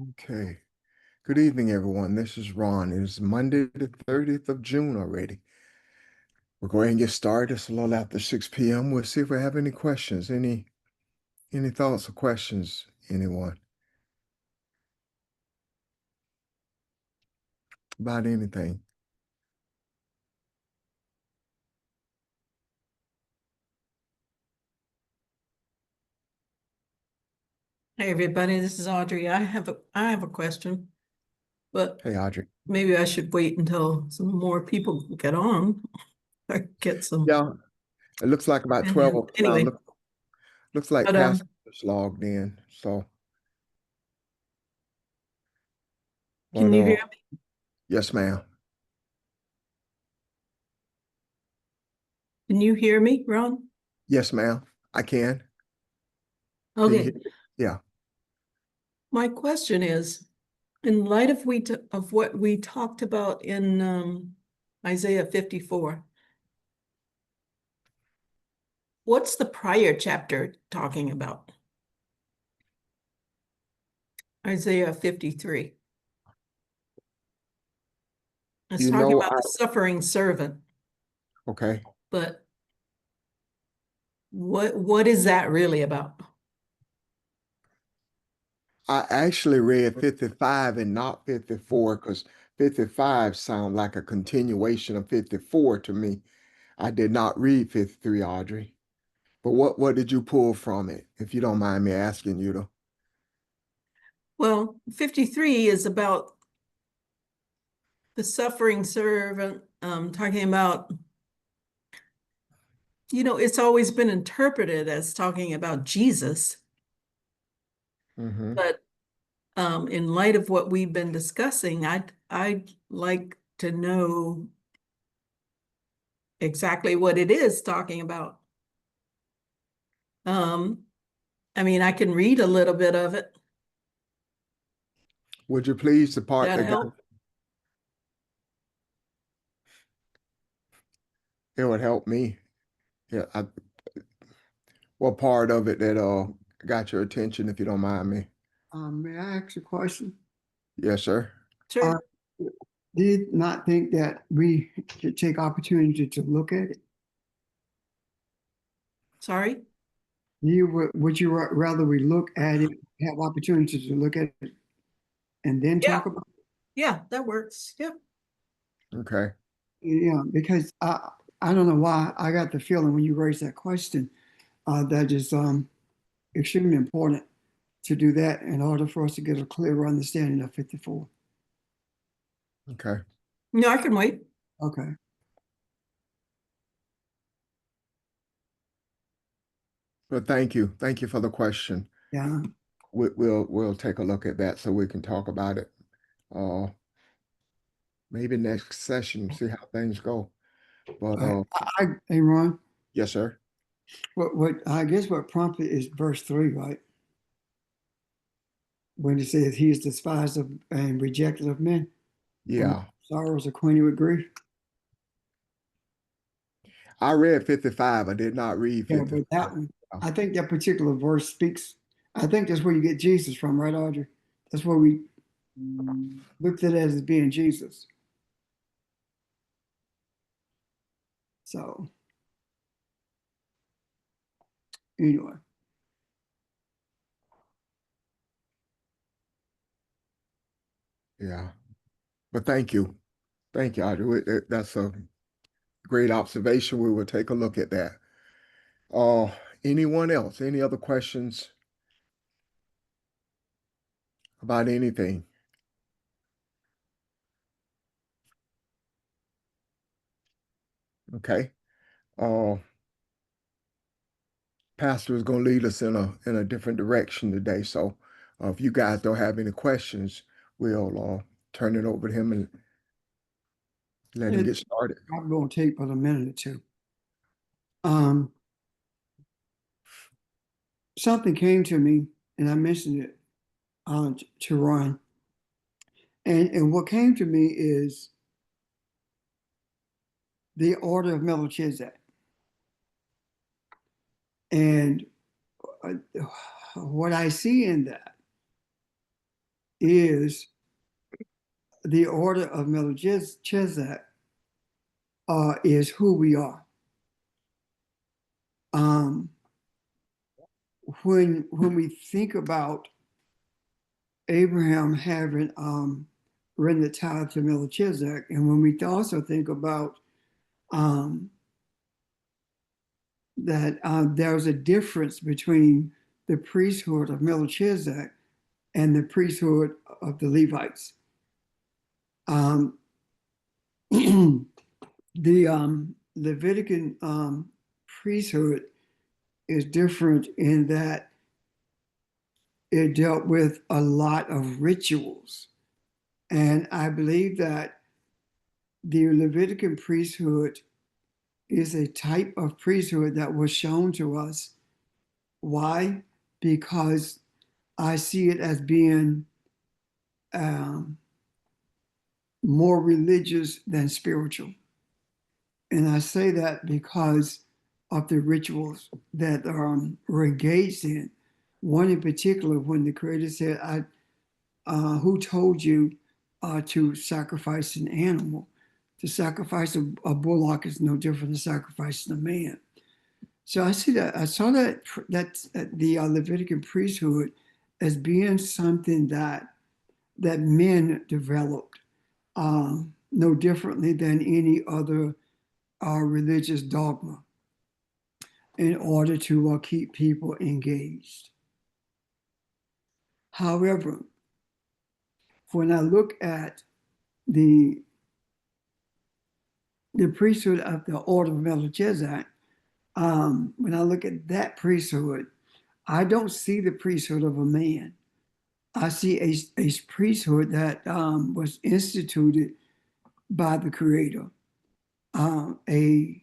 Okay. Good evening, everyone. This is Ron. It is Monday, the 30th of June already. We'll go ahead and get started. It's a little after 6 p.m. We'll see if we have any questions. Any thoughts or questions, anyone? About anything. Hey everybody, this is Audrey. I have a question, but Hey, Audrey. maybe I should wait until some more people get on or get some. Yeah, it looks like about And 12 then now. anyway, Looks like but Pastor is logged in. So, can but you hear me? yes, ma'am. Can you hear me, Ron? Yes, ma'am. I can. Can you hear Okay. me? Yeah. My question is, in light of what we talked about in Isaiah 54, what's the prior chapter talking about? Isaiah 53. It's You talking know, about the suffering servant, okay. but what is that really about? I actually read 55 and not 54 because 55 sound like a continuation of 54 to me. I did not read 53, Audrey. But what did you pull from it, if you don't mind me asking you to? Well, 53 is about the suffering servant, talking about, it's always been interpreted as talking about Jesus, Mm-hmm. but in light of what we've been discussing, I'd like to know exactly what it is talking about. Um, I mean, I can read a little bit of it. Would you please the part That that got help? it would help me? Yeah, what part of it that got your attention, if you don't mind me? May I ask a question? Yes, sir. I Sure. did not think that we should take opportunity to look at it. Sorry. Would you rather we look at it, have opportunity to look at it, and then Yeah. talk about Yeah, that works. Yeah. Okay. it? Yeah, because I don't know why I got the feeling when you raised that question that is extremely important to do that in order for us to get a clearer understanding of 54. Okay. No, I can wait. Okay. But thank you. Thank you for the question. Yeah. We'll take a look at that so we can talk about it. Uh, maybe next session, see how things go. But Hey Ron, yes, sir. what I guess what prompted is verse 3, right? When it says he is despised of and rejected of men, and Yeah. sorrows acquainted with grief. I read 55. I did not read Yeah, but 54. that one, I think that particular verse speaks. I think that's where you get Jesus from, right, Audrey? That's where we looked at it as being Jesus. So anyway, Yeah. But thank you. Thank you, Audrey. That's a great observation. We will take a look at that. Uh, anyone else? Any other questions about anything? Okay. Uh, Pastor is going to lead us in a different direction today. So if you guys don't have any questions, we'll turn it over to him and let him it's get started. probably going to take but a minute or two. Um, Something came to me, and I mentioned it to Ron, and what came to me is the order of Melchizedek, and uh, what I see in that is the order of Melchizedek is who we are. When we think about Abraham having rendered tithe to Melchizedek, and when we also think about that there's a difference between the priesthood of Melchizedek and the priesthood of the Levites. The Levitican priesthood is different in that it dealt with a lot of rituals. And I believe that the Levitican priesthood is a type of priesthood that was shown to us. Why? Because I see it as being more religious than spiritual. And I say that because of the rituals that were engaged in. One in particular, when the Creator said, who told you to sacrifice an animal? To sacrifice a bullock is no different than sacrificing a man. So I saw that the Levitican priesthood as being something that men developed, no differently than any other religious dogma, in order to keep people engaged. However, when I look at the priesthood of the order of Melchizedek, when I look at that priesthood, I don't see the priesthood of a man. I see a priesthood that was instituted by the Creator, a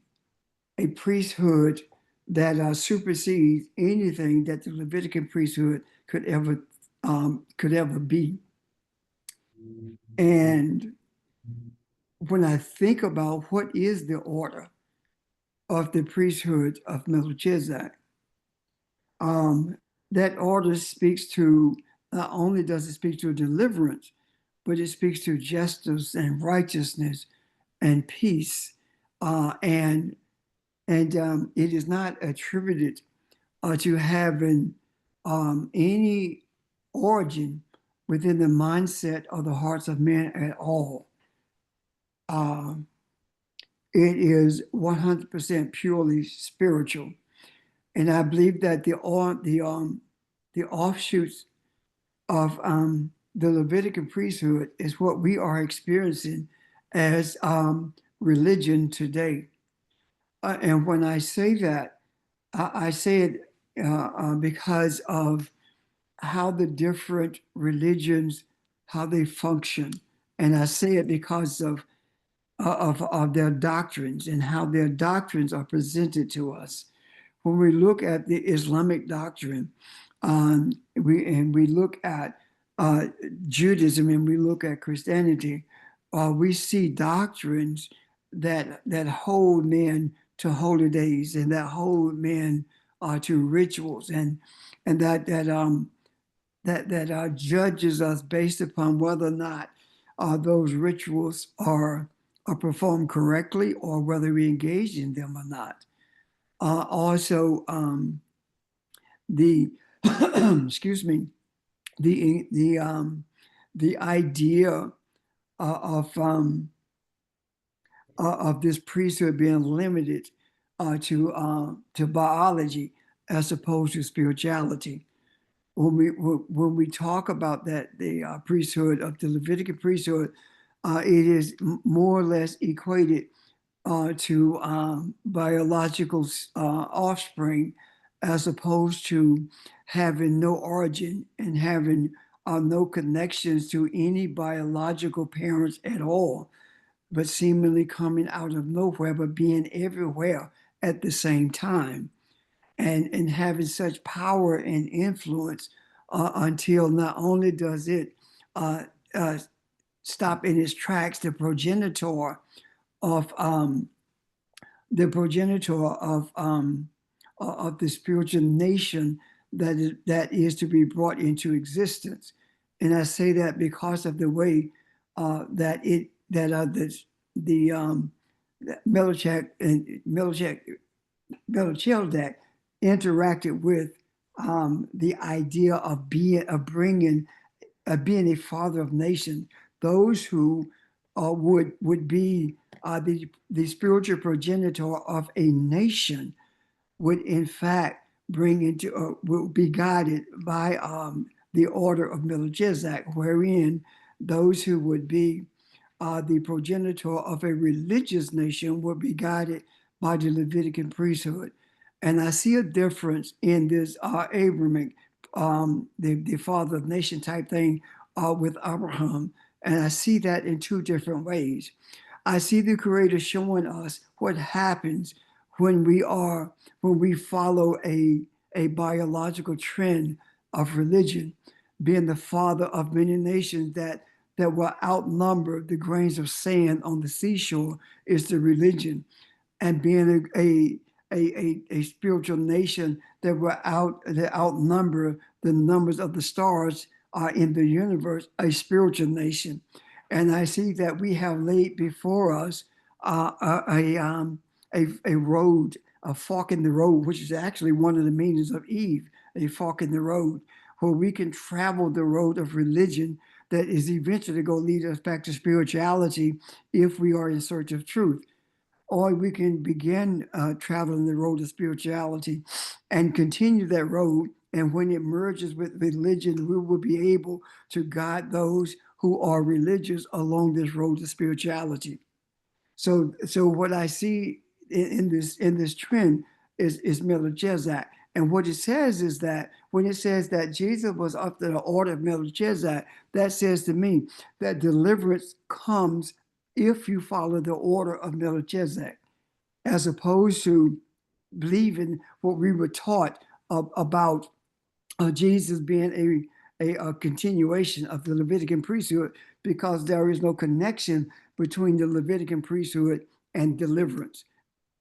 priesthood that supersedes anything that the Levitican priesthood could ever be. And when I think about what is the order of the priesthood of Melchizedek, that order speaks to, not only does it speak to deliverance, but it speaks to justice and righteousness and peace. And it is not attributed to having any origin within the mindset of the hearts of men at all. It is 100% purely spiritual. And I believe that the offshoots of the Levitican priesthood is what we are experiencing as religion today. And when I say that, I say it because of how the different religions, how they function. And I say it because of their doctrines and how their doctrines are presented to us. When we look at the Islamic doctrine, we look at Judaism and we look at Christianity, we see doctrines that hold men to holy days and that hold men to rituals and that judges us based upon whether or not those rituals are performed correctly or whether we engage in them or not. Also, the excuse me, the idea of this priesthood being limited to biology as opposed to spirituality. When we talk about that, the priesthood of the Levitical priesthood, it is more or less equated to biological offspring, as opposed to having no origin and having no connections to any biological parents at all, but seemingly coming out of nowhere, but being everywhere at the same time, and having such power and influence until not only does it stop in its tracks the progenitor of the spiritual nation that is to be brought into existence. And I say that because of the way that Melchizedek interacted with the idea of being a father of nations, those who would be the spiritual progenitor of a nation would in fact bring into will be guided by the order of Melchizedek, wherein those who would be the progenitor of a religious nation would be guided by the Levitican priesthood. And I see a difference in this Abrahamic, the father of nation type thing with Abraham. And I see that in two different ways. I see the Creator showing us what happens when we follow a biological trend of religion, being the father of many nations that will outnumber the grains of sand on the seashore is the religion, and being a spiritual nation that outnumber the numbers of the stars in the universe, a spiritual nation. And I see that we have laid before us a road, a fork in the road, which is actually one of the meanings of Eve, a fork in the road, where we can travel the road of religion that is eventually going to lead us back to spirituality if we are in search of truth. Or we can begin traveling the road of spirituality and continue that road. And when it merges with religion, we will be able to guide those who are religious along this road of spirituality. So what I see in this trend is Melchizedek. And what it says is that when it says that Jesus was after the order of Melchizedek, that says to me that deliverance comes if you follow the order of Melchizedek, as opposed to believing what we were taught about Jesus being a continuation of the Levitican priesthood, because there is no connection between the Levitican priesthood and deliverance.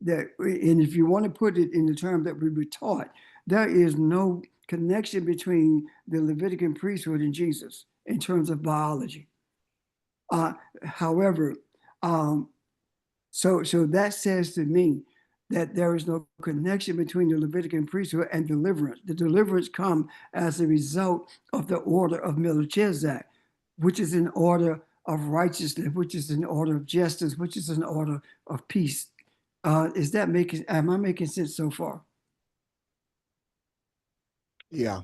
And if you want to put it in the term that we were taught, there is no connection between the Levitican priesthood and Jesus in terms of biology. However, so that says to me that there is no connection between the Levitican priesthood and deliverance. The deliverance come as a result of the order of Melchizedek, which is an order of righteousness, which is an order of justice, which is an order of peace. Am I making sense so far? Yeah.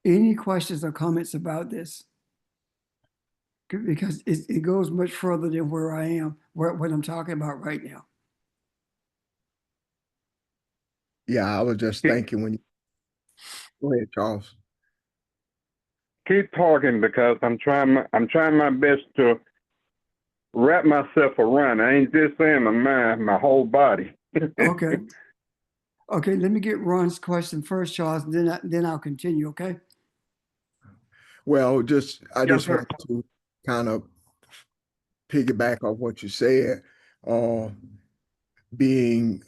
Any questions or comments about this? Because it goes much further than where I am, what I'm talking about right now. Yeah, I was just thinking when you go ahead, Charles. Keep talking because I'm trying my best to wrap myself around. I ain't just saying my mind, my whole body. Okay. Okay, let me get Ron's question first, Charles, and then I'll continue, okay? Well, I Yes, just sir. want to kind of piggyback off what you said, uh, being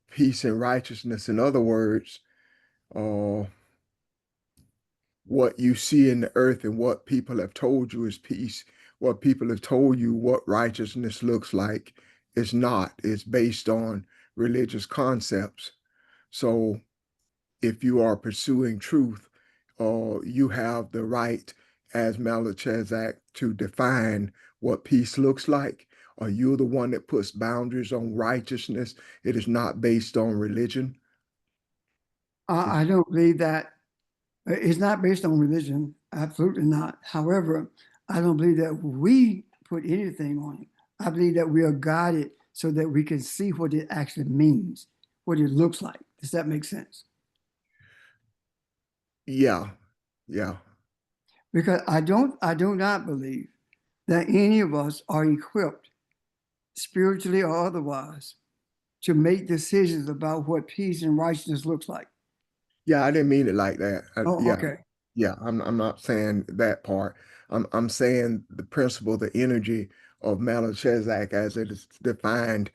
peace and righteousness. In other words, uh, what you see in the earth and what people have told you is peace. What people have told you what righteousness looks like is not. It's based on religious concepts. So if you are pursuing truth, you have the right as Melchizedek to define what peace looks like. Are you the one that puts boundaries on righteousness? It is not based on religion. I don't believe that. It's not based on religion. Absolutely not. However, I don't believe that we put anything on it. I believe that we are guided so that we can see what it actually means, what it looks like. Does that make sense? Yeah, yeah. Because I do not believe that any of us are equipped, spiritually or otherwise, to make decisions about what peace and righteousness looks like. Yeah, I didn't mean it like that. Oh, Yeah, okay. yeah. I'm not saying that part. I'm saying the principle, the energy of Melchizedek as it is defined,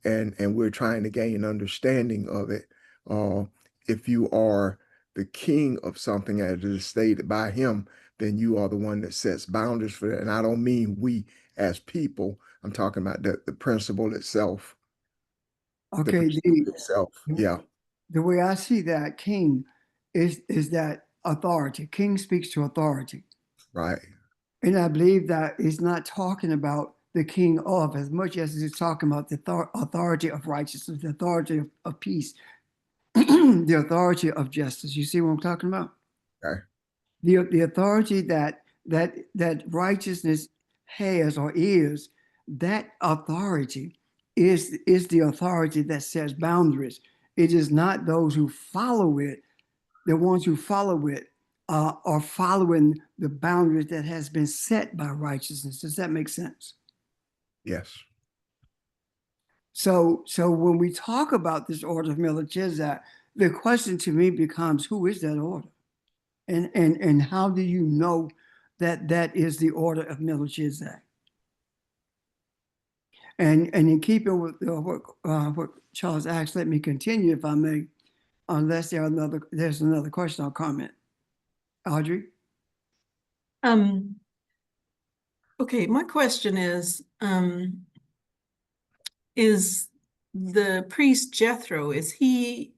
and we're trying to gain understanding of it. Uh, if you are the king of something as it is stated by him, then you are the one that sets boundaries for that. And I don't mean we as people. I'm talking about the principle itself, the Okay, pursuit itself. Yeah, the way I see that king is that authority. King speaks to authority. right. And I believe that he's not talking about the king of as much as he's talking about the authority of righteousness, the authority of peace, the authority of justice. You see what I'm talking about? Okay. The authority that righteousness has or is, that authority is the authority that sets boundaries. It is not those who follow it. The ones who follow it are following the boundaries that has been set by righteousness. Does that make sense? Yes. So when we talk about this order of Melchizedek, the question to me becomes, who is that order? And how do you know that that is the order of Melchizedek? And in keeping with what Charles asked, let me continue if I may, unless there's another question or comment. Audrey? Okay, my question is the priest Jethro, is he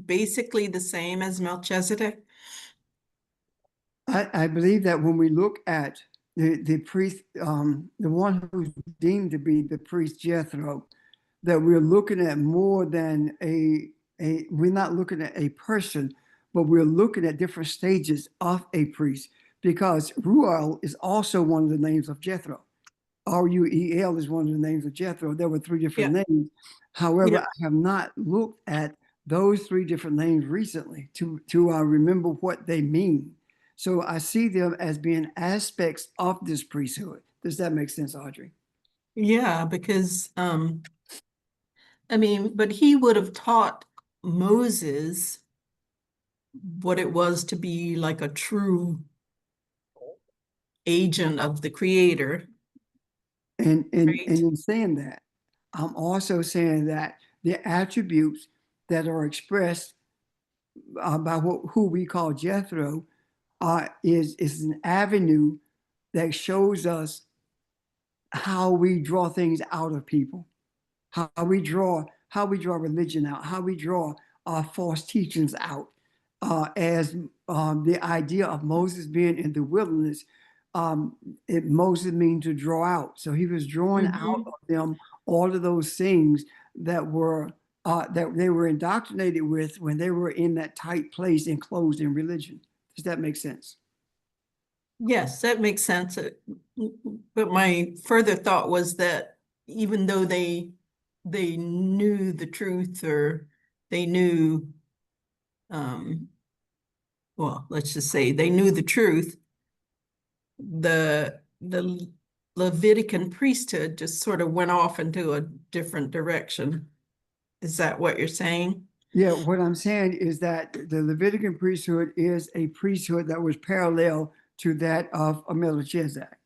basically the same as Melchizedek? I believe that when we look at the priest, the one who's deemed to be the priest Jethro, that we're looking at more than we're not looking at a person, but we're looking at different stages of a priest, because Ruel is also one of the names of Jethro. Ruel is one of the names of Jethro. There were three different names. However, Yeah. I have not looked at those three different names recently to remember what they mean. So I see them as being aspects of this priesthood. Does that make sense, Audrey? Yeah, because I mean, but he would have taught Moses what it was to be like a true agent of the creator. And Right. in saying that, I'm also saying that the attributes that are expressed by who we call Jethro is an avenue that shows us how we draw things out of people, how we draw religion out, how we draw false teachings out. As the idea of Moses being in the wilderness, Moses means to draw out. So he was drawing out of them all of those things that they were indoctrinated with when they were in that tight place enclosed in religion. Does that make sense? Yes, that makes sense. But my further thought was that even though they knew the truth, or they knew, well, let's just say they knew the truth, the Levitican priesthood just sort of went off into a different direction. Is that what you're saying? Yeah, what I'm saying is that the Levitican priesthood is a priesthood that was parallel to that of Melchizedek.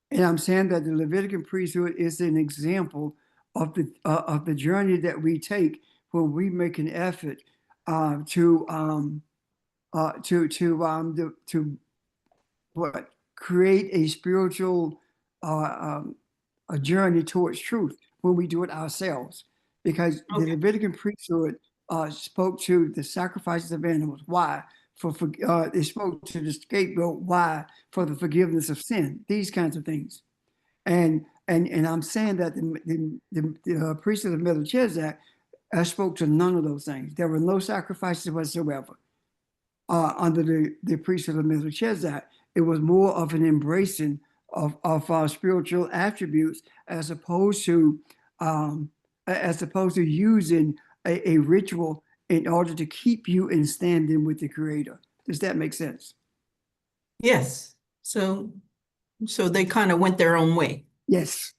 And I'm saying that the Levitican priesthood is an example of the journey that we take when we make an effort to create a spiritual a journey towards truth when we do it ourselves. Because the Okay. Levitican priesthood spoke to the sacrifices of animals. Why? They spoke to the scapegoat. Why? For the forgiveness of sin. These kinds of things. And I'm saying that the priesthood of Melchizedek spoke to none of those things. There were no sacrifices whatsoever under the priesthood of Melchizedek. It was more of an embracing of spiritual attributes as opposed to using a ritual in order to keep you in standing with the Creator. Does that make sense? Yes. So they kind of went their own way. Yes.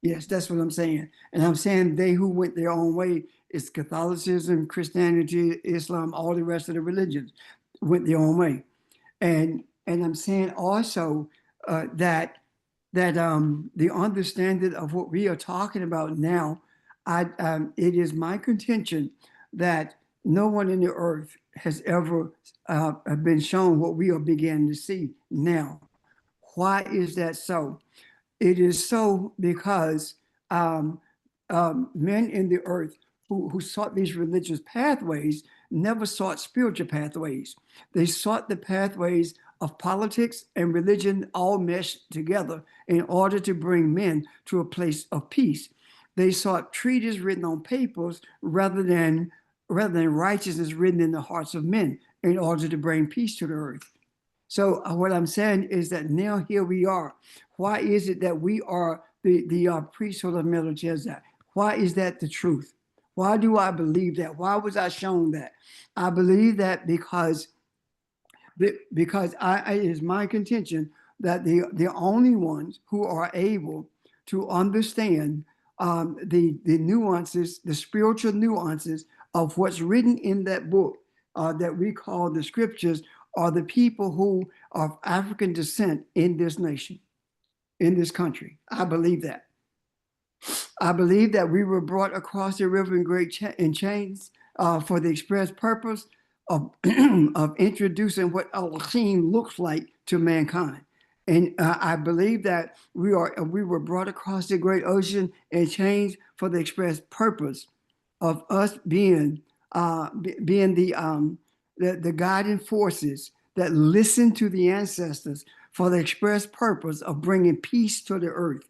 Yes, that's what I'm saying. And I'm saying they who went their own way is Catholicism, Christianity, Islam, all the rest of the religions went their own way. And I'm saying also that the understanding of what we are talking about now, it is my contention that no one in the earth has ever been shown what we are beginning to see now. Why is that so? It is so because um, men in the earth who sought these religious pathways never sought spiritual pathways. They sought the pathways of politics and religion all meshed together in order to bring men to a place of peace. They sought treaties written on papers rather than righteousness written in the hearts of men in order to bring peace to the earth. So what I'm saying is that now here we are. Why is it that we are the priesthood of Melchizedek? Why is that the truth? Why do I believe that? Why was I shown that? I believe that because it is my contention that the only ones who are able to understand the nuances, the spiritual nuances of what's written in that book that we call the scriptures are the people who are of African descent in this nation, in this country. I believe that. I believe that we were brought across the river in chains for the express purpose of, of introducing what Elohim looks like to mankind. And I believe that we were brought across the great ocean in chains for the express purpose of us being the guiding forces that listen to the ancestors for the express purpose of bringing peace to the earth.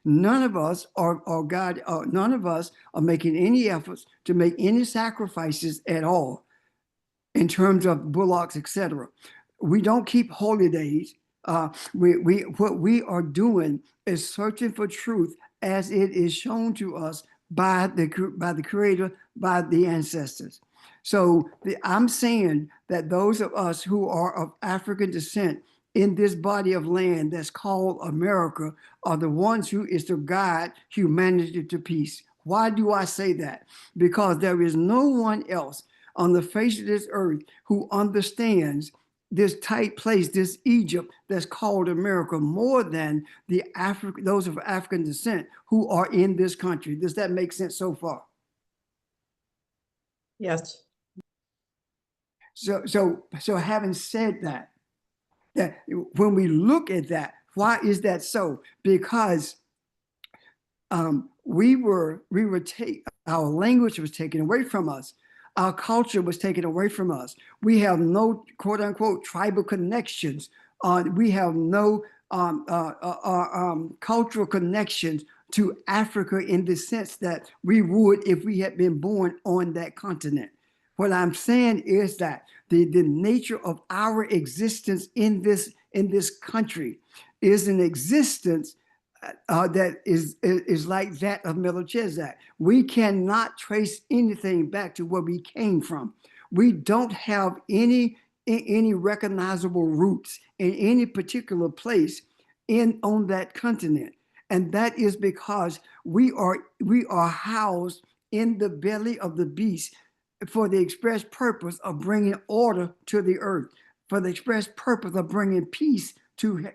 None of us none of us are making any efforts to make any sacrifices at all in terms of bullocks, etc. We don't keep holy days. What we are doing is searching for truth as it is shown to us by the Creator, by the ancestors. So I'm saying that those of us who are of African descent in this body of land that's called America are the ones who is to guide humanity to peace. Why do I say that? Because there is no one else on the face of this earth who understands this tight place, this Egypt that's called America, more than those of African descent who are in this country. Does that make sense so far? Yes. So having said that when we look at that, why is that so? Because our language was taken away from us. Our culture was taken away from us. We have no quote unquote tribal connections. We have no cultural connections to Africa in the sense that we would if we had been born on that continent. What I'm saying is that the nature of our existence in this country is an existence that is like that of Melchizedek. We cannot trace anything back to where we came from. We don't have any recognizable roots in any particular place on that continent, and that is because we are housed in the belly of the beast for the express purpose of bringing order to the earth, for the express purpose of bringing peace to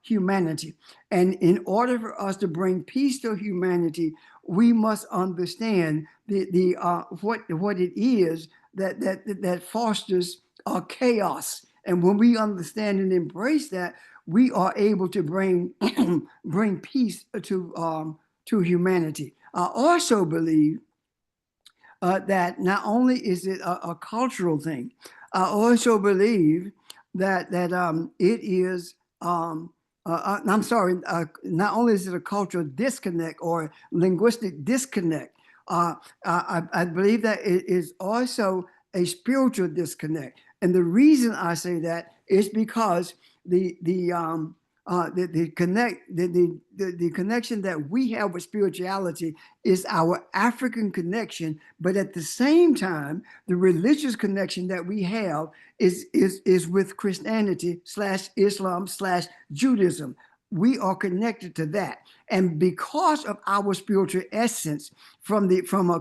humanity. And in order for us to bring peace to humanity, we must understand what it is that fosters chaos. And when we understand and embrace that, we are able to bring bring peace to humanity. I also believe that not only is it a cultural thing, I also believe that it is. I'm sorry. Not only is it a cultural disconnect or linguistic disconnect, I believe that it is also a spiritual disconnect. And the reason I say that is because the connection that we have with spirituality is our African connection, but at the same time, the religious connection that we have is with Christianity / Islam / Judaism. We are connected to that, and because of our spiritual essence from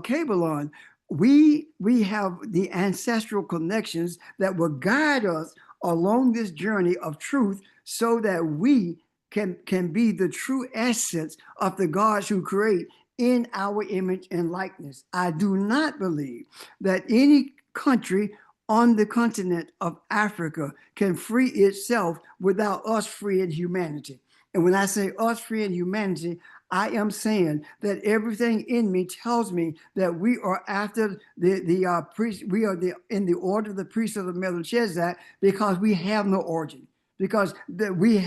Kabbalah, we have the ancestral connections that will guide us along this journey of truth, so that we can be the true essence of the gods who create in our image and likeness. I do not believe that any country on the continent of Africa can free itself without us freeing humanity. And when I say us freeing humanity, I am saying that everything in me tells me that we are after the priest. We are in the order of the priesthood of Melchizedek because we have no origin, because we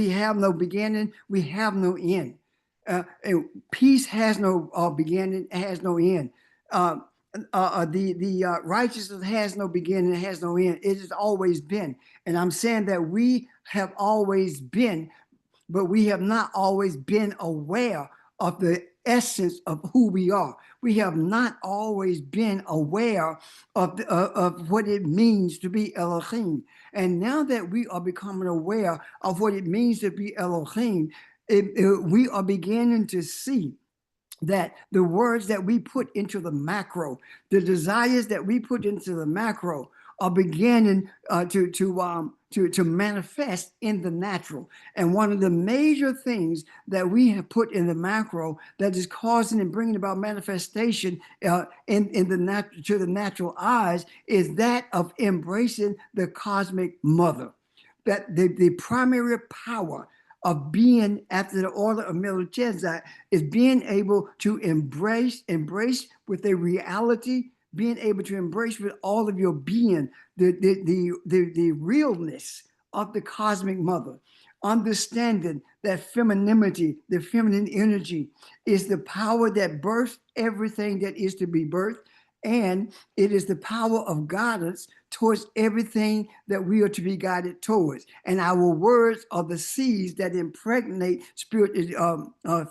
have no beginning, we have no end. And peace has no beginning, has no end. The righteousness has no beginning, has no end. It has always been, and I'm saying that we have always been, but we have not always been aware of the essence of who we are. We have not always been aware of what it means to be Elohim. And now that we are becoming aware of what it means to be Elohim, we are beginning to see that the words that we put into the macro, the desires that we put into the macro, are beginning to manifest in the natural. And one of the major things that we have put in the macro that is causing and bringing about manifestation in the natural eyes is that of embracing the cosmic mother. That the primary power of being after the order of Melchizedek is being able to embrace with a reality, being able to embrace with all of your being the realness of the cosmic mother, understanding that femininity, the feminine energy, is the power that births everything that is to be birthed, and it is the power of guidance towards everything that we are to be guided towards. And our words are the seeds that impregnate spirit,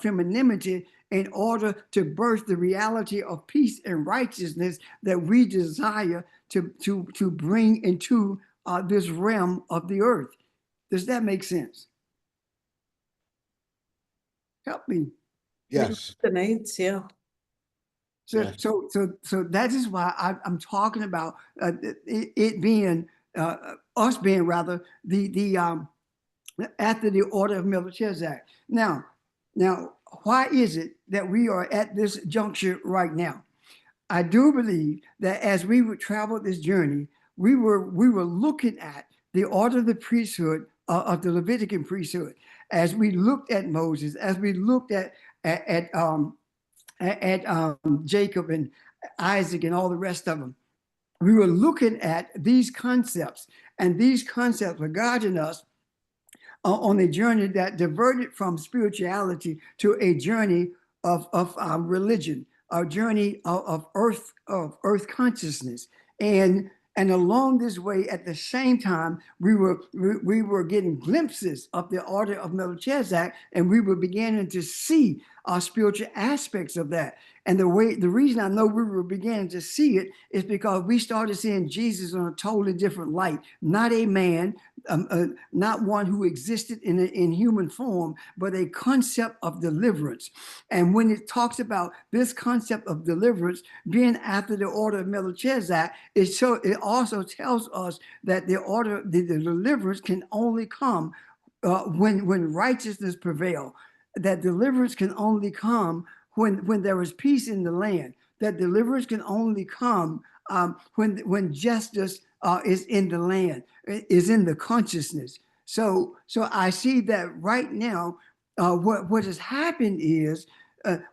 femininity, in order to birth the reality of peace and righteousness that we desire to bring into this realm of the earth. Does that make sense? Help me. Yes. Resonates, yeah. So, Yes. so that is why I'm talking about it being us being rather the after the order of Melchizedek. Now, why is it that we are at this juncture right now? I do believe that as we would travel this journey, we were looking at the order of the priesthood of the Levitican priesthood. As we looked at Moses, as we looked at Jacob and Isaac and all the rest of them, we were looking at these concepts, and these concepts were guiding us on a journey that diverted from spirituality to a journey of religion, a journey of earth consciousness, and along this way, at the same time, we were getting glimpses of the order of Melchizedek, and we were beginning to see spiritual aspects of that. And the reason I know we were beginning to see it is because we started seeing Jesus in a totally different light, not a man, not one who existed in human form, but a concept of deliverance. And when it talks about this concept of deliverance being after the order of Melchizedek, it also tells us that the deliverance can only come when righteousness prevail. That deliverance can only come when there is peace in the land. That deliverance can only come when justice is in the land, is in the consciousness. So I see that right now, what has happened is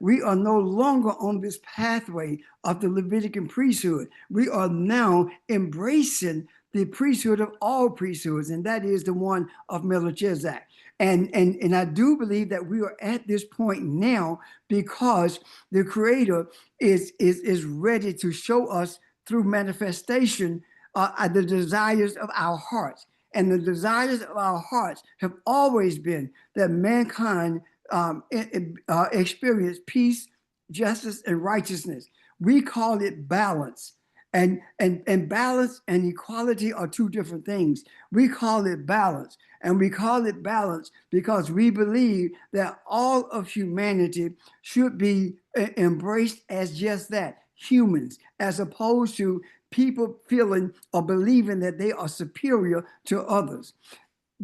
we are no longer on this pathway of the Levitican priesthood. We are now embracing the priesthood of all priesthoods, and that is the one of Melchizedek. And I do believe that we are at this point now because the Creator is ready to show us through manifestation the desires of our hearts. And the desires of our hearts have always been that mankind experience peace, justice, and righteousness. We call it balance. And balance and equality are two different things. We call it balance. And we call it balance because we believe that all of humanity should be embraced as just that, humans, as opposed to people feeling or believing that they are superior to others.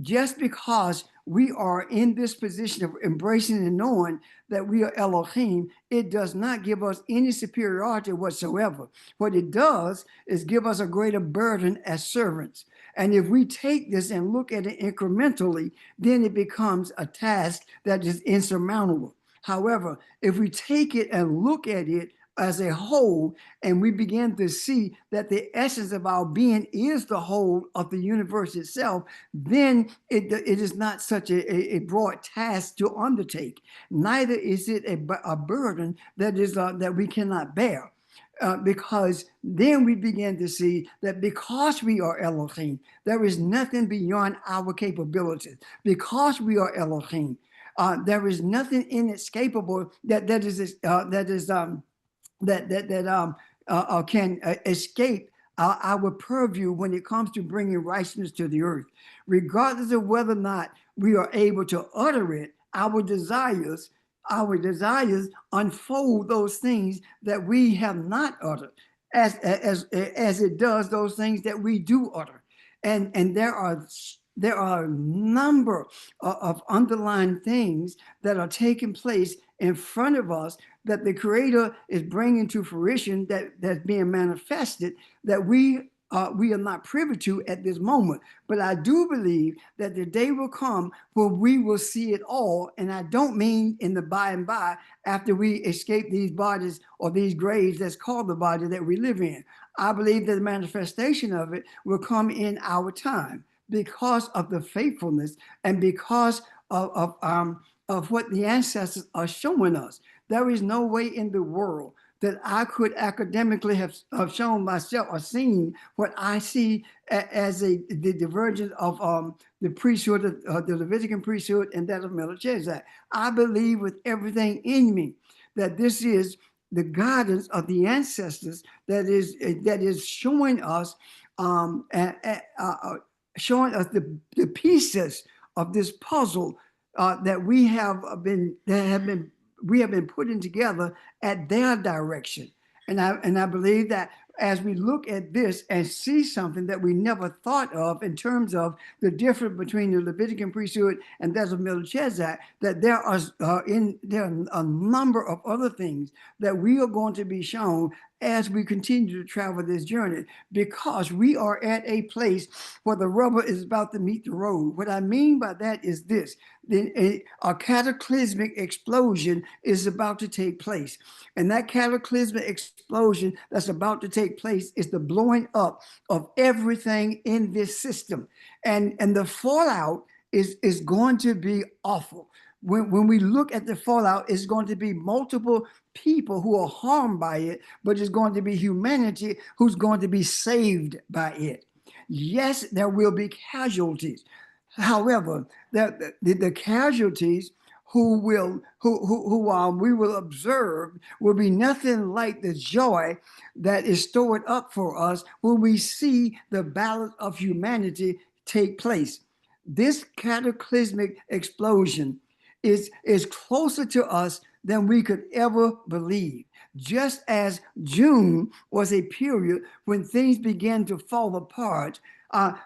Just because we are in this position of embracing and knowing that we are Elohim, it does not give us any superiority whatsoever. What it does is give us a greater burden as servants. And if we take this and look at it incrementally, then it becomes a task that is insurmountable. However, if we take it and look at it as a whole, and we begin to see that the essence of our being is the whole of the universe itself, then it is not such a broad task to undertake. Neither is it a burden that is that we cannot bear. Because then we begin to see that because we are Elohim, there is nothing beyond our capabilities. Because we are Elohim, there is nothing inescapable that can escape our purview when it comes to bringing righteousness to the earth. Regardless of whether or not we are able to utter it, our desires unfold those things that we have not uttered, as it does those things that we do utter. And there are a number of underlying things that are taking place in front of us that the Creator is bringing to fruition, that's being manifested, that we are not privy to at this moment. But I do believe that the day will come when we will see it all. And I don't mean in the by and by after we escape these bodies or these graves that's called the body that we live in. I believe that the manifestation of it will come in our time because of the faithfulness and because of what the ancestors are showing us. There is no way in the world that I could academically have shown myself or seen what I see as the divergence of the priesthood, the Levitican priesthood, and that of Melchizedek. I believe with everything in me that this is the guidance of the ancestors that is showing us the pieces of this puzzle that we have been putting together at their direction. And I believe that as we look at this and see something that we never thought of in terms of the difference between the Levitican priesthood and that of Melchizedek, that there are a number of other things that we are going to be shown as we continue to travel this journey, because we are at a place where the rubber is about to meet the road. What I mean by that is this: a cataclysmic explosion is about to take place. And that cataclysmic explosion that's about to take place is the blowing up of everything in this system. And the fallout is going to be awful. When we look at the fallout, it's going to be multiple people who are harmed by it, but it's going to be humanity who's going to be saved by it. Yes, there will be casualties. However, the casualties who we will observe will be nothing like the joy that is stored up for us when we see the balance of humanity take place. This cataclysmic explosion is closer to us than we could ever believe. Just as June was a period when things began to fall apart,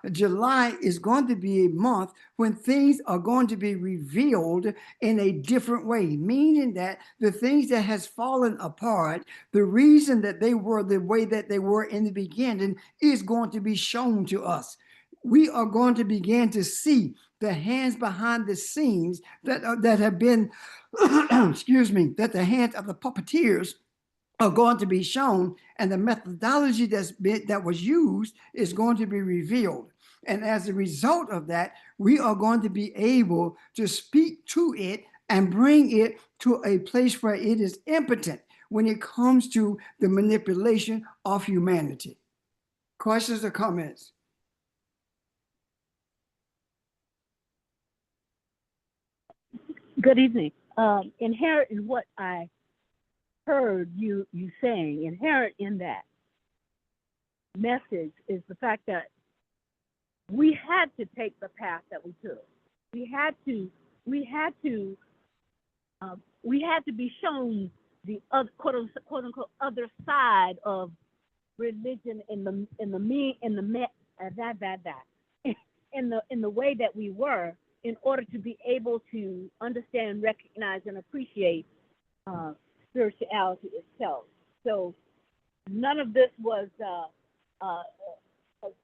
July is going to be a month when things are going to be revealed in a different way, meaning that the things that has fallen apart, the reason that they were the way that they were in the beginning is going to be shown to us. We are going to begin to see the hands behind the scenes that have been, excuse me, that the hands of the puppeteers are going to be shown, and the methodology that was used is going to be revealed. And as a result of that, we are going to be able to speak to it and bring it to a place where it is impotent when it comes to the manipulation of humanity. Questions or comments? Good evening. Inherent in what I heard you saying, inherent in that message is the fact that we had to take the path that we took. We had to be shown the other, quote unquote other side of religion in the way that we were, in order to be able to understand, recognize, and appreciate spirituality itself. So none of this was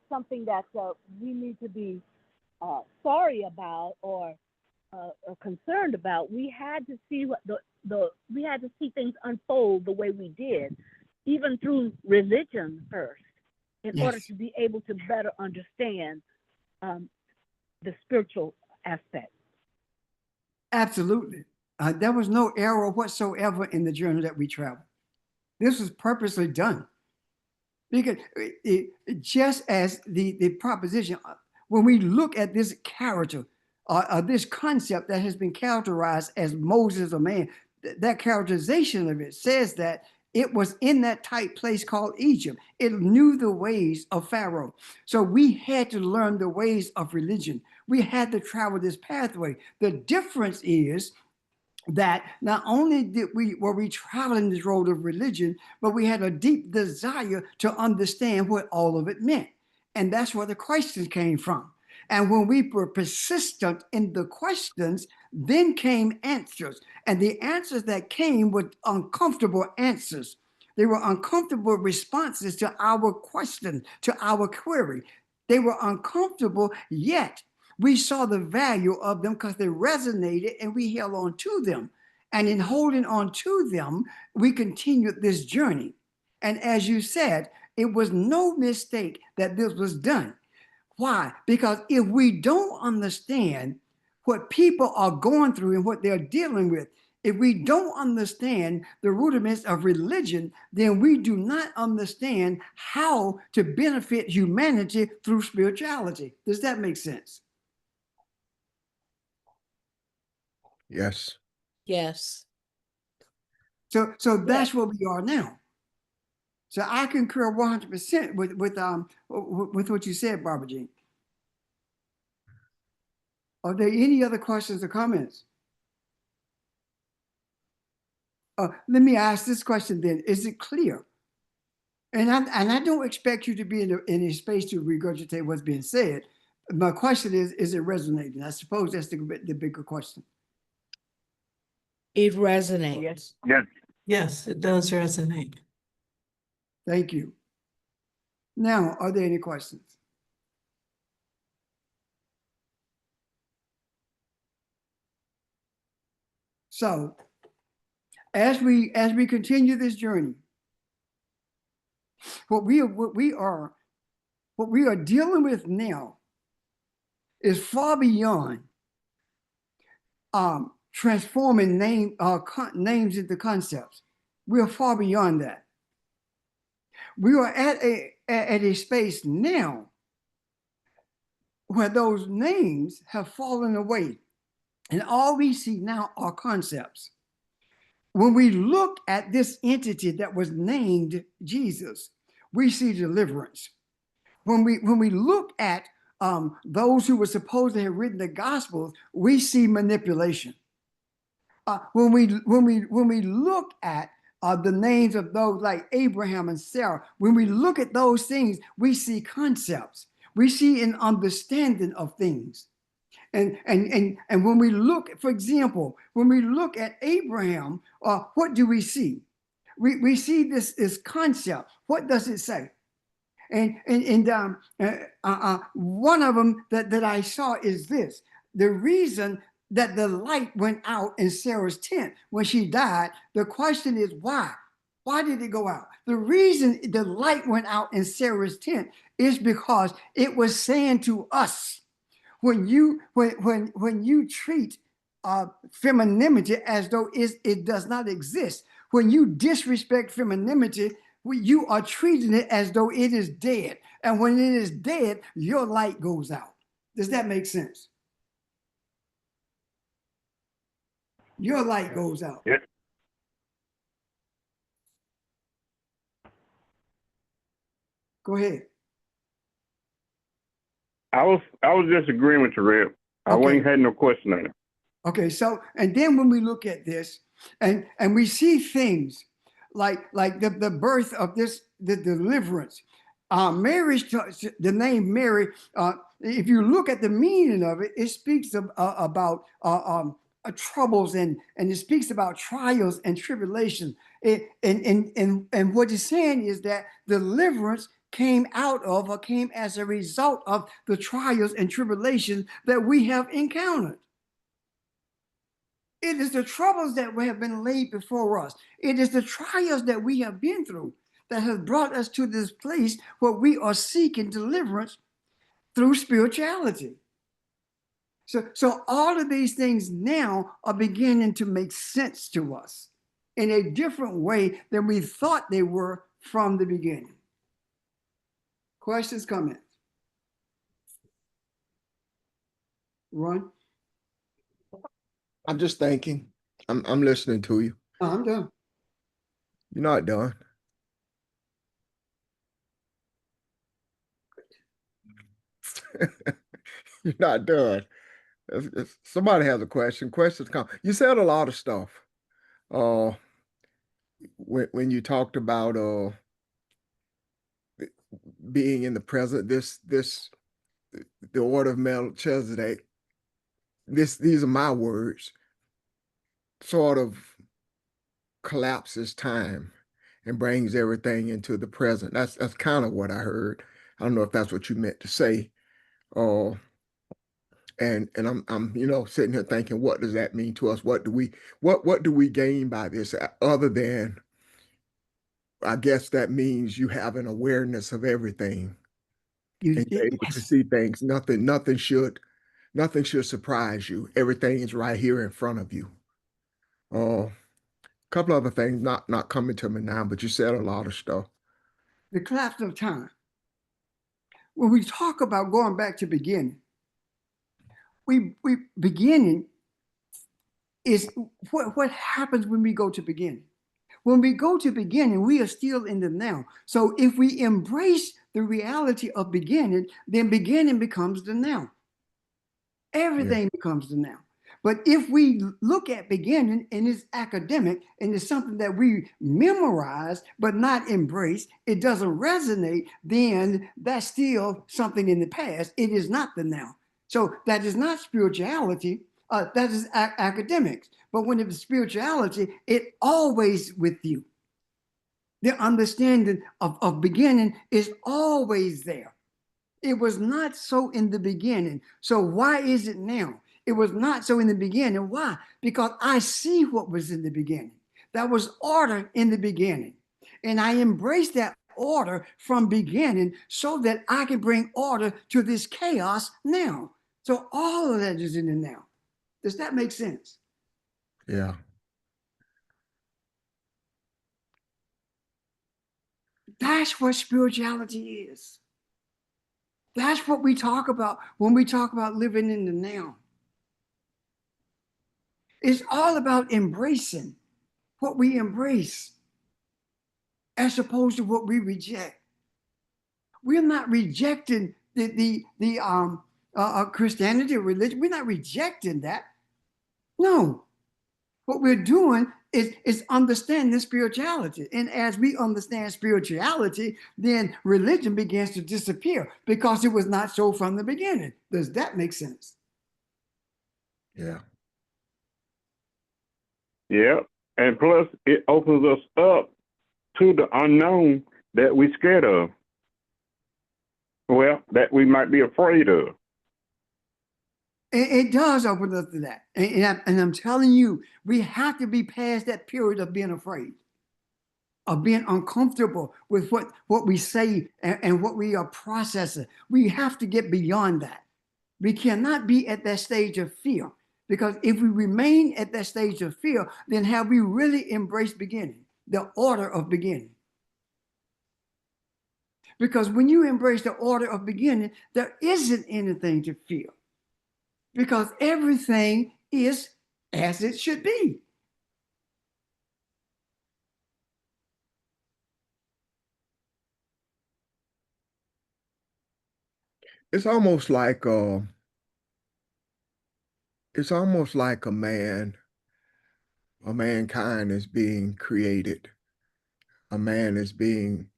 something that we need to be sorry about or concerned about. We had to see what we had to see things unfold the way we did, even through religion first, in order Yes. to be able to better understand the spiritual aspect. Absolutely. There was no error whatsoever in the journey that we traveled. This was purposely done. Because just as the proposition, when we look at this character, this concept that has been characterized as Moses a man, that characterization of it says that it was in that tight place called Egypt. It knew the ways of Pharaoh. So we had to learn the ways of religion. We had to travel this pathway. The difference is that not only were we traveling this road of religion, but we had a deep desire to understand what all of it meant. And that's where the questions came from. And when we were persistent in the questions, then came answers. And the answers that came were uncomfortable answers. They were uncomfortable responses to our question, to our query. They were uncomfortable, yet we saw the value of them because they resonated and we held on to them. And in holding on to them, we continued this journey. And as you said, it was no mistake that this was done. Why? Because if we don't understand what people are going through and what they're dealing with, if we don't understand the rudiments of religion, then we do not understand how to benefit humanity through spirituality. Does that make sense? Yes. Yes. So that's where we are now. So I concur 100% with what you said, Barbara Jean. Are there any other questions or comments? Let me ask this question then. Is it clear? And I don't expect you to be in a space to regurgitate what's being said. My question is it resonating? I suppose that's the bigger question. It resonates. Yes. Yes. Yes, it does resonate. Thank you. Now, are there any questions? So, as we continue this journey, what we are dealing with now is far beyond transforming names into concepts. We are far beyond that. We are at a space now where those names have fallen away, and all we see now are concepts. When we look at this entity that was named Jesus, we see deliverance. When we look at those who were supposed to have written the Gospels, we see manipulation. When we look at the names of those like Abraham and Sarah, when we look at those things, we see concepts. We see an understanding of things. And when we look, for example, when we look at Abraham, what do we see? We see this concept. What does it say? And one of them that I saw is this: the reason that the light went out in Sarah's tent when she died, the question is why? Why did it go out? The reason the light went out in Sarah's tent is because it was saying to us, when you treat femininity as though it does not exist, when you disrespect femininity, you are treating it as though it is dead. And when it is dead, your light goes out. Does that make sense? Your light goes out. Yes. Go ahead. I was just agreeing with you, Reb. I Okay. wasn't had no question on it. Okay, so and then when we look at this and we see things like the birth of the deliverance, Mary's the name Mary if you look at the meaning of it, it speaks about troubles and it speaks about trials and tribulation. And what it's saying is that deliverance came out of or came as a result of the trials and tribulations that we have encountered. It is the troubles that have been laid before us. It is the trials that we have been through that has brought us to this place where we are seeking deliverance through spirituality. So all of these things now are beginning to make sense to us in a different way than we thought they were from the beginning. Questions, comments? Ron? I'm just thinking. I'm listening to you. Oh, I'm done. You're not done. You're not done. If somebody has a question, questions come. You said a lot of stuff. When you talked about being in the present, the order of Melchizedek, these are my words, sort of collapses time and brings everything into the present. That's kind of what I heard. I don't know if that's what you meant to say. And I'm sitting here thinking, what does that mean to us? What do we gain by this other than, I guess that means you have an awareness of everything and you're able to see things. Nothing should surprise you. Everything is right here in front of you. A couple other things not coming to me now, but you said a lot of stuff. The collapse of time. When we talk about going back to beginning, we beginning is what happens when we go to beginning. When we go to beginning, we are still in the now. So if we embrace the reality of beginning, then beginning becomes the now. Everything becomes the now. But if we look at beginning and it's academic and it's something that we memorize but not embrace, it doesn't resonate, then that's still something in the past. It is not the now. So that is not spirituality. That is academics. But when it's spirituality, it always with you. The understanding of beginning is always there. It was not so in the beginning. So why is it now? It was not so in the beginning. Why? Because I see what was in the beginning. That was order in the beginning. And I embrace that order from beginning so that I can bring order to this chaos now. So all of that is in the now. Does that make sense? Yeah. That's what spirituality is. That's what we talk about when we talk about living in the now. It's all about embracing what we embrace as opposed to what we reject. We're not rejecting the Christianity or religion. We're not rejecting that. No. What we're doing is understanding spirituality. And as we understand spirituality, then religion begins to disappear because it was not so from the beginning. Does that make sense? Yeah. Yeah. And plus, it opens us up to the unknown that we're scared of. Well, that we might be afraid of. It does open us to that. And I'm telling you, we have to be past that period of being afraid, of being uncomfortable with what we say and what we are processing. We have to get beyond that. We cannot be at that stage of fear, because if we remain at that stage of fear, then have we really embraced beginning, the order of beginning? Because when you embrace the order of beginning, there isn't anything to fear, because everything is as it should be. It's almost like a mankind is being created. A man is being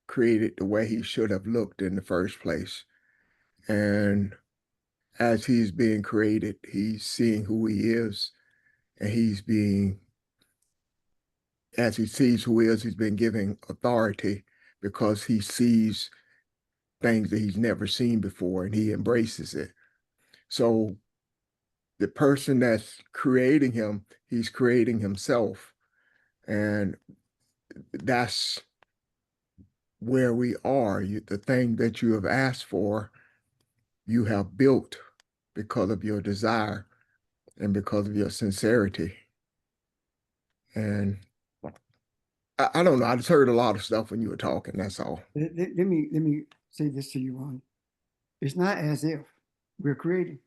created the way he should have looked in the first place. And as he's being created, he's seeing who he is, and as he sees who he is, he's been given authority because he sees things that he's never seen before and he embraces it. So the person that's creating him, he's creating himself. And that's where we are. The thing that you have asked for, you have built because of your desire and because of your sincerity. And I don't know. I just heard a lot of stuff when you were talking. That's all. Let me say this to you, Ron. It's not as if we're creating.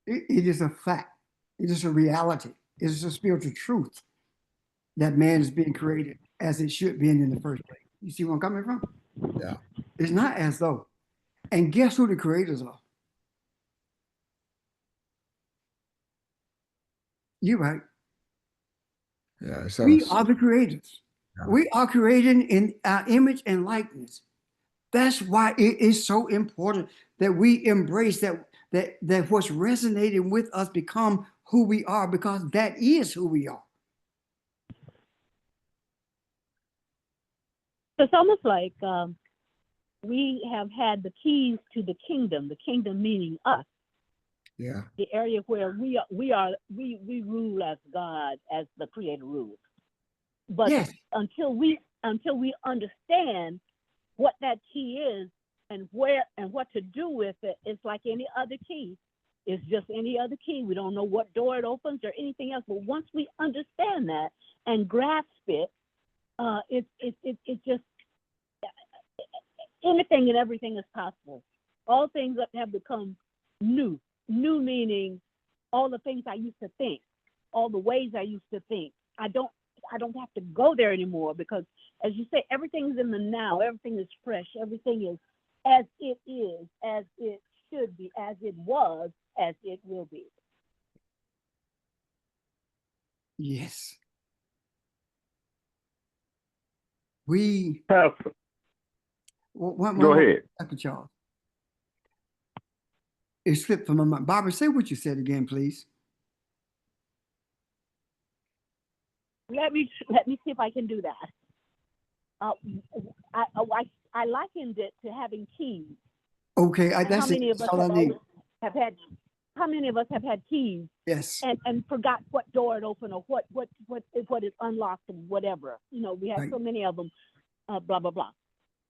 It is a fact. It is a reality. It is a spiritual truth that man is being created as it should be in the first place. You see where I'm coming from? Yeah. It's not as though. And guess who the creators are? You're right. Yeah. We are the creators. Yeah. We are created in our image and likeness. That's why it is so important that we embrace that what's resonating with us become who we are, because that is who we are. It's almost like we have had the keys to the kingdom meaning us, Yeah. the area where we rule as God, as the creator rules. But Yes. until we understand what that key is and where and what to do with it, it's like any other key. It's just any other key. We don't know what door it opens or anything else. But once we understand that and grasp it, it just anything and everything is possible. All things have become new. New meaning all the things I used to think, all the ways I used to think. I don't have to go there anymore, because as you say, everything's in the now. Everything is fresh. Everything is as it is, as it should be, as it was, as it will be. Yes. We Pastor, one go ahead. second, Charles. It slipped from my mind. Barbara, say what you said again, please. Let me see if I can do that. I likened it to having keys. Okay, And that's how many it. of That's us all I need. have had? How many of us have had keys Yes. and forgot what door it opened or what is unlocked and whatever? You know, we have Right. so many of them. Blah blah blah.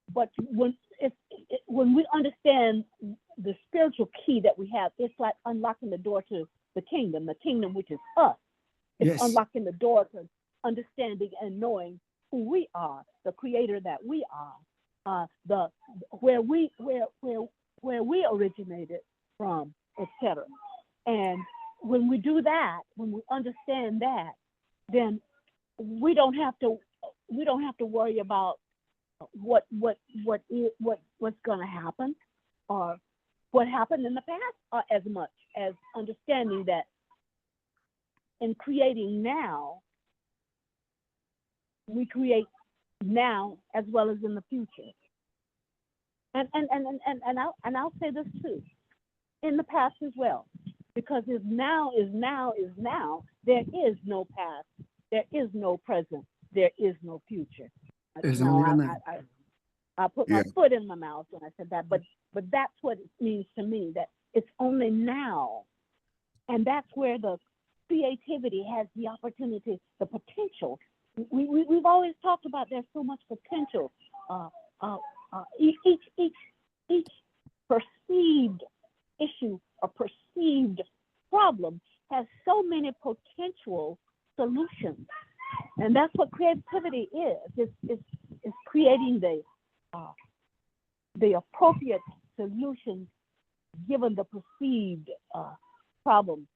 But when we understand the spiritual key that we have, it's like unlocking the door to the kingdom which is us. It's Yes. unlocking the door to understanding and knowing who we are, the creator that we are, where we originated from, etc. And when we do that, when we understand that, then we don't have to worry about what's going to happen or what happened in the past, as much as understanding that in creating now, we create now as well as in the future. And I'll say this too, in the past as well, because if now is now, there is no past, there is no present, there is no future. There's Now, only a name. I put my foot in my mouth when I said that, but that's what it means to me, that it's only now. And that's where the creativity has the opportunity, the potential. We've always talked about there's so much potential. Each perceived issue or perceived problem has so many potential solutions. And that's what creativity is. It's creating the appropriate solution given the perceived problem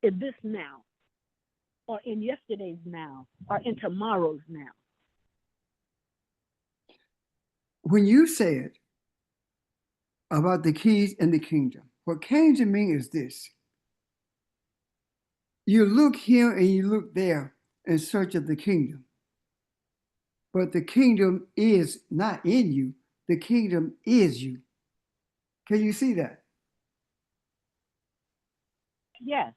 in this now, or in yesterday's now, or in tomorrow's now. When you said about the keys in the kingdom, what came to me is this. You look here and you look there in search of the kingdom. But the kingdom is not in you. The kingdom is you. Can you see that? Yes.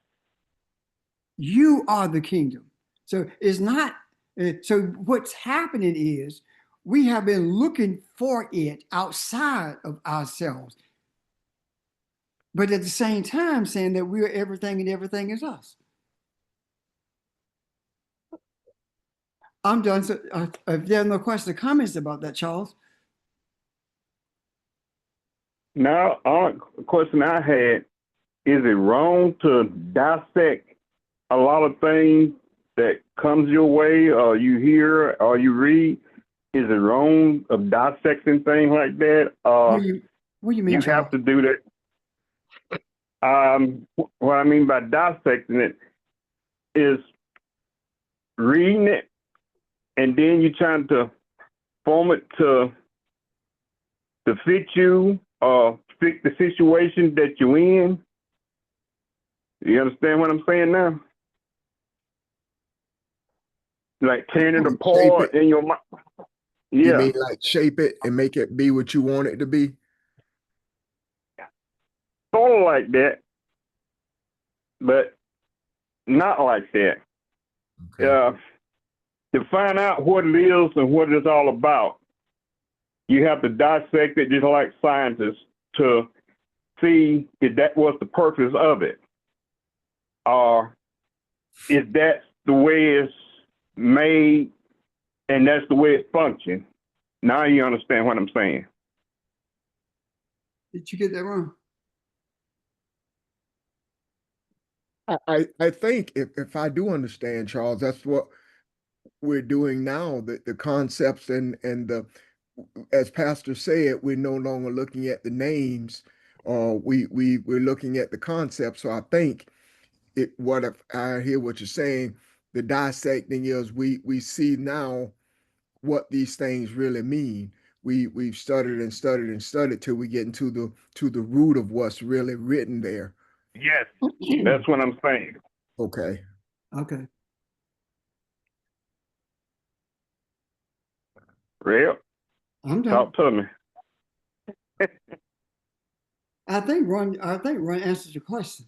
You are the kingdom. So it's not, so what's happening is we have been looking for it outside of ourselves. But at the same time, saying that we are everything and everything is us. I'm done. So, if there are no questions or comments about that, Charles. Now, only question I had, is it wrong to dissect a lot of things that comes your way or you hear or you read? Is it wrong of dissecting things like that? What do you mean, You Charles? have to do that. What I mean by dissecting it is reading it and then you're trying to form it to fit you or fit the situation that you're in. You understand what I'm saying now? Like tearing it Shape apart it. in your mind. You Yeah, mean like shape it and make it be what you want it to be? sort of like that, but not like that. Okay. To find out what it is and what it's all about, you have to dissect it just like scientists to see if that was the purpose of it, or if that's the way it's made and that's the way it functions. Now you understand what I'm saying. Did you get that wrong? I think if I do understand, Charles, that's what we're doing now, the concepts and the, as Pastor said, we're no longer looking at the names, we're looking at the concepts. So I think what if I hear what you're saying, the dissecting is we see now what these things really mean. We've studied and studied and studied till we get into the root of what's really written there. Yes, that's what I'm saying. Okay. Okay. Real, I'm done. talk to me. I think Ron answered your question.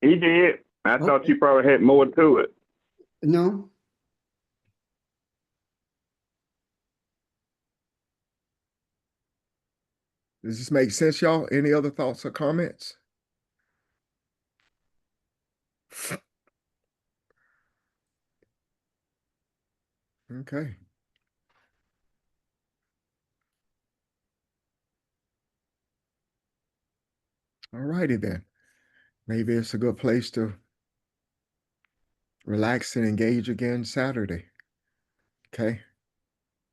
He did. I thought Okay. you probably had more to it. No? Does this make sense, y'all? Any other thoughts or comments? Okay. All righty then. Maybe it's a good place to relax and engage again Saturday. Okay.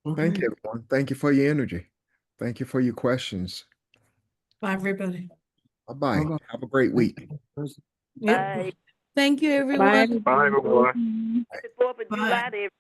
Thank Okay. you, everyone. Thank you for your energy. Thank you for your questions. Bye, everybody. Bye-bye. Bye-bye. Have a great week. Yep. Bye. Thank you, everyone. Bye, everyone. Happy 4th of Bye. July to everyone.